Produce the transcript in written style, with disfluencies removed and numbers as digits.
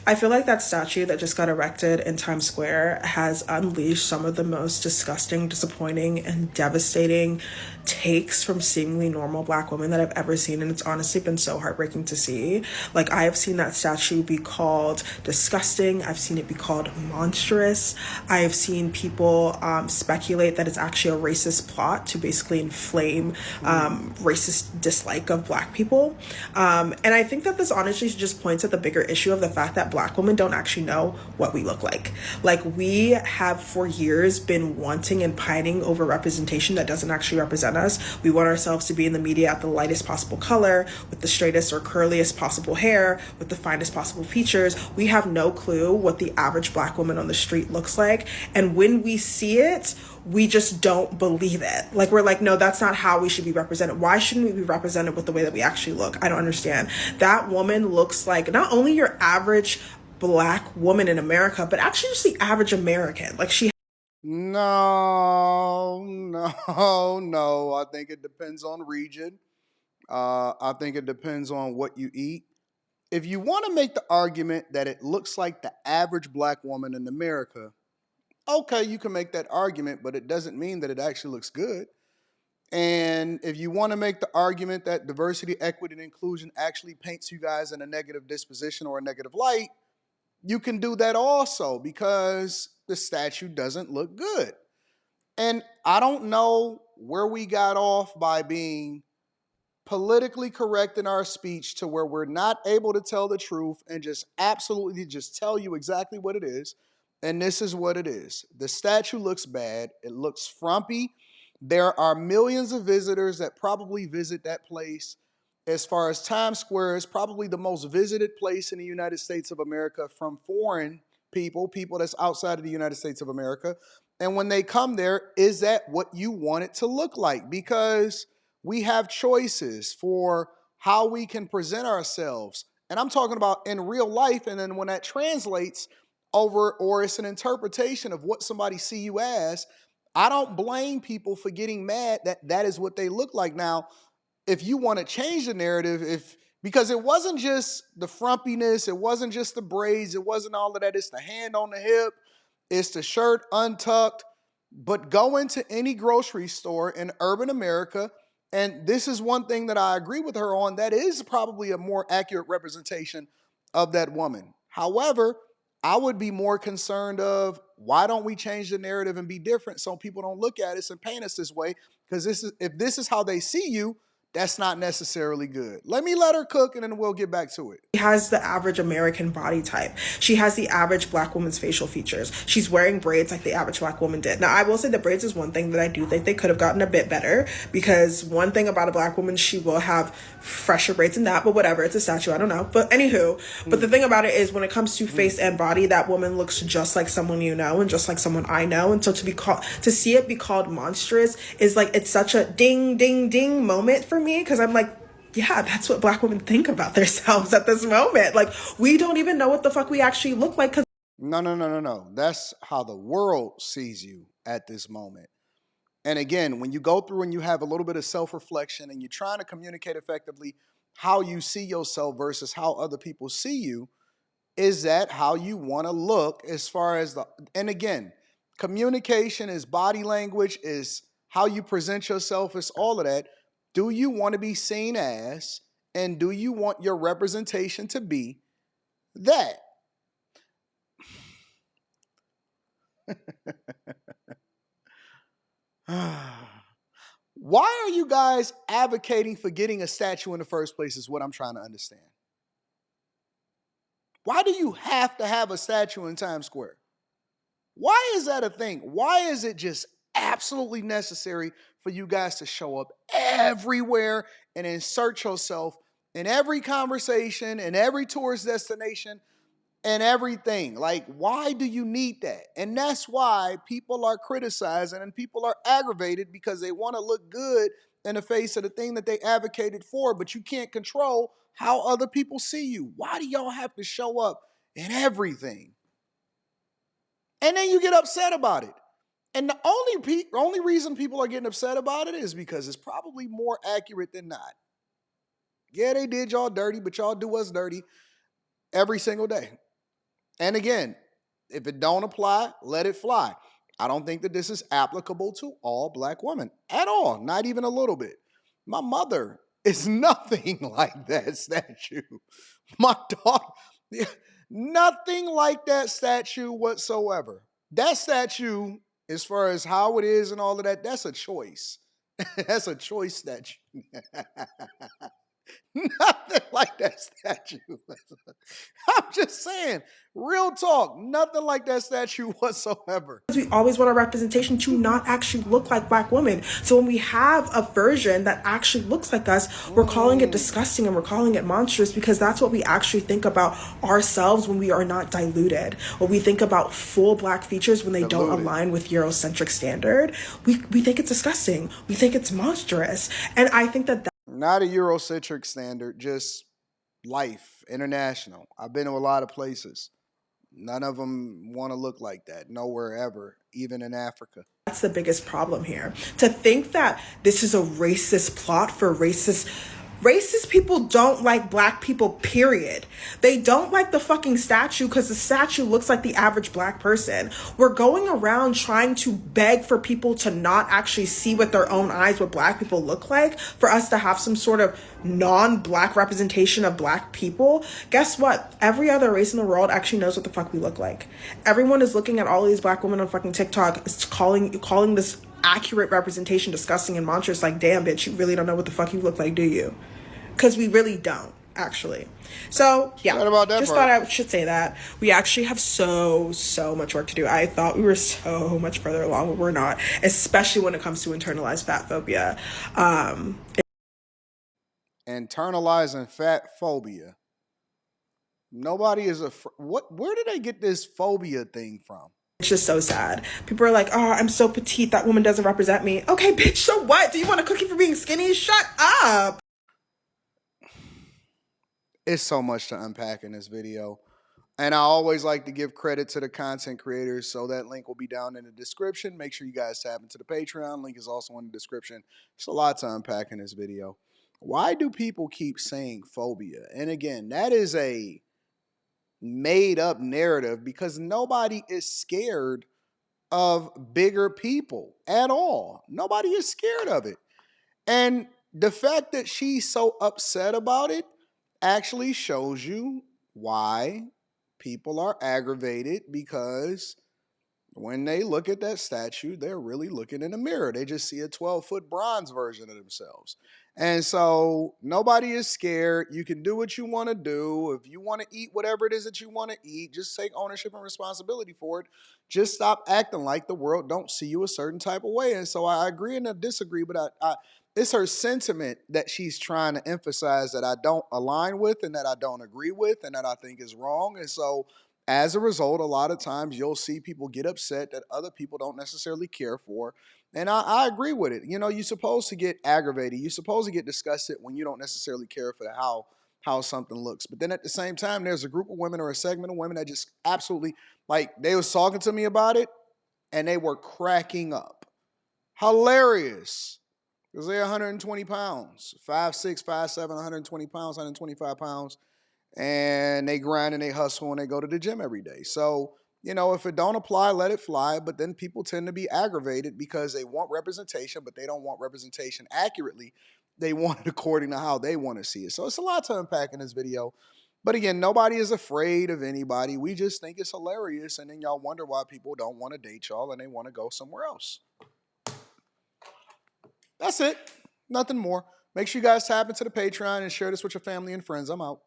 I feel like that statue that just got erected in Times Square has unleashed some of the most disgusting, disappointing, and devastating takes from seemingly normal black women that I've ever seen. And it's honestly been so heartbreaking to see. Like, I have seen that statue be called disgusting. I've seen it be called monstrous. I have seen people speculate that it's actually a racist plot to basically inflame racist dislike of black people. And I think that this honestly just points at the bigger issue of the fact that black women don't actually know what we look like. Like, we have for years been wanting and pining over representation that doesn't actually represent us. We want ourselves to be in the media at the lightest possible color, with the straightest or curliest possible hair, with the finest possible features. We have no clue what the average black woman on the street looks like. And when we see it, we just don't believe it. Like, we're like, no, that's not how we should be represented. Why shouldn't we be represented with the way that we actually look? I don't understand. That woman looks like not only your average black woman in America, but actually just the average American. Like, she No, no, no. I think it depends on region. I think it depends on what you eat. If you want to make the argument that it looks like the average black woman in America, okay, you can make that argument, but it doesn't mean that it actually looks good. And if you want to make the argument that diversity, equity, and inclusion actually paints you guys in a negative disposition or a negative light, you can do that also because the statue doesn't look good. And I don't know where we got off by being politically correct in our speech to where we're not able to tell the truth and just absolutely just tell you exactly what it is. And this is what it is. The statue looks bad. It looks frumpy. There are millions of visitors that probably visit that place. As far as Times Square is probably the most visited place in the United States of America from foreign people, people that's outside of the United States of America. And when they come there, is that what you want it to look like? Because we have choices for how we can present ourselves. And I'm talking about in real life. And then when that translates over, or it's an interpretation of what somebody see you as, I don't blame people for getting mad that that is what they look like. Now, if you want to change the narrative, if because it wasn't just the frumpiness, it wasn't just the braids, it wasn't all of that. It's the hand on the hip, it's the shirt untucked. But go into any grocery store in urban America, and this is one thing that I agree with her on. That is probably a more accurate representation of that woman. However, I would be more concerned of why don't we change the narrative and be different so people don't look at us and paint us this way? Because this is if this is how they see you, that's not necessarily good. Let her cook and then we'll get back to it. has the average American body type. She has the average black woman's facial features. She's wearing braids like the average black woman did. Now, I will say the braids is one thing that I do think they could have gotten a bit better, because one thing about a black woman, she will have fresher braids than that, but whatever, it's a statue, I don't know. But anywho, but the thing about it is when it comes to face and body, that woman looks just like someone you know and just like someone I know. And so to see it be called monstrous is like, it's such a ding, ding, ding moment for me, because I'm like, yeah, that's what black women think about themselves at this moment. Like, we don't even know what the fuck we actually look like, because No, no, no, no, no. That's how the world sees you at this moment. And again, when you go through and you have a little bit of self reflection and you're trying to communicate effectively how you see yourself versus how other people see you, is that how you want to look as far as the, and again, communication is body language, is how you present yourself, is all of that. Do you want to be seen as, and do you want your representation to be that? Why are you guys advocating for getting a statue in the first place is what I'm trying to understand. Why do you have to have a statue in Times Square? Why is that a thing? Why is it just absolutely necessary for you guys to show up everywhere and insert yourself in every conversation, in every tourist destination, and everything? Like, why do you need that? And that's why people are criticizing and people are aggravated, because they want to look good in the face of the thing that they advocated for, but you can't control how other people see you. Why do y'all have to show up in everything? And then you get upset about it. And the only reason people are getting upset about it is because it's probably more accurate than not. Yeah, they did y'all dirty, but y'all do us dirty every single day. And again, if it don't apply, let it fly. I don't think that this is applicable to all black women at all, not even a little bit. My mother is nothing like that statue. My daughter, nothing like that statue whatsoever. That statue, as far as how it is and all of that, that's a choice. That's a choice statue. Nothing like that statue. I'm just saying, real talk, nothing like that statue whatsoever. We always want our representation to not actually look like black women. So when we have a version that actually looks like us, we're calling it disgusting and we're calling it monstrous, because that's what we actually think about ourselves when we are not diluted. When we think about full black features when they don't align with Eurocentric standard, we think it's disgusting. We think it's monstrous. And I think that not a Eurocentric standard, just life, international. I've been to a lot of places. None of them want to look like that. Nowhere ever, even in Africa. That's the biggest problem here. To think that this is a racist plot for racist people don't like black people, period. They don't like the fucking statue because the statue looks like the average black person. We're going around trying to beg for people to not actually see with their own eyes what black people look like, for us to have some sort of non-black representation of black people. Guess what? Every other race in the world actually knows what the fuck we look like. Everyone is looking at all of these black women on fucking TikTok, calling this accurate representation disgusting and monstrous. Like, damn, bitch, you really don't know what the fuck you look like, do you? Because we really don't, actually. So yeah, thought I should say that. We actually have so much work to do. I thought we were so much further along, but we're not, especially when it comes to internalized fat phobia. Internalizing fat phobia. Nobody is where did they get this phobia thing from? It's just so sad. People are like, oh, I'm so petite, that woman doesn't represent me. Okay, bitch, so what? Do you want a cookie for being skinny? Shut up. It's so much to unpack in this video. And I always like to give credit to the content creators, so that link will be down in the description. Make sure you guys tap into the Patreon. Link is also in the description. There's a lot to unpack in this video. Why do people keep saying phobia? And again, that is a made up narrative, because nobody is scared of bigger people at all. Nobody is scared of it. And the fact that she's so upset about it actually shows you why people are aggravated, because when they look at that statue, they're really looking in the mirror. They just see a 12-foot bronze version of themselves. And so nobody is scared. You can do what you want to do. If you want to eat whatever it is that you want to eat, just take ownership and responsibility for it. Just stop acting like the world don't see you a certain type of way. And so I agree and I disagree, but it's her sentiment that she's trying to emphasize that I don't align with and that I don't agree with and that I think is wrong. And so as a result, a lot of times you'll see people get upset that other people don't necessarily care for. And I agree with it. You know, you're supposed to get aggravated. You're supposed to get disgusted when you don't necessarily care for how something looks. But then at the same time, there's a group of women or a segment of women that just absolutely, like, they was talking to me about it and they were cracking up. Hilarious. Because they're 120 pounds, 5'6", 5'7", 120 pounds, 125 pounds. And they grind and they hustle and they go to the gym every day. So, you know, if it don't apply, let it fly. But then people tend to be aggravated because they want representation, but they don't want representation accurately. They want it according to how they want to see it. So it's a lot to unpack in this video. But again, nobody is afraid of anybody. We just think it's hilarious. And then y'all wonder why people don't want to date y'all and they want to go somewhere else. That's it. Nothing more. Make sure you guys tap into the Patreon and share this with your family and friends. I'm out.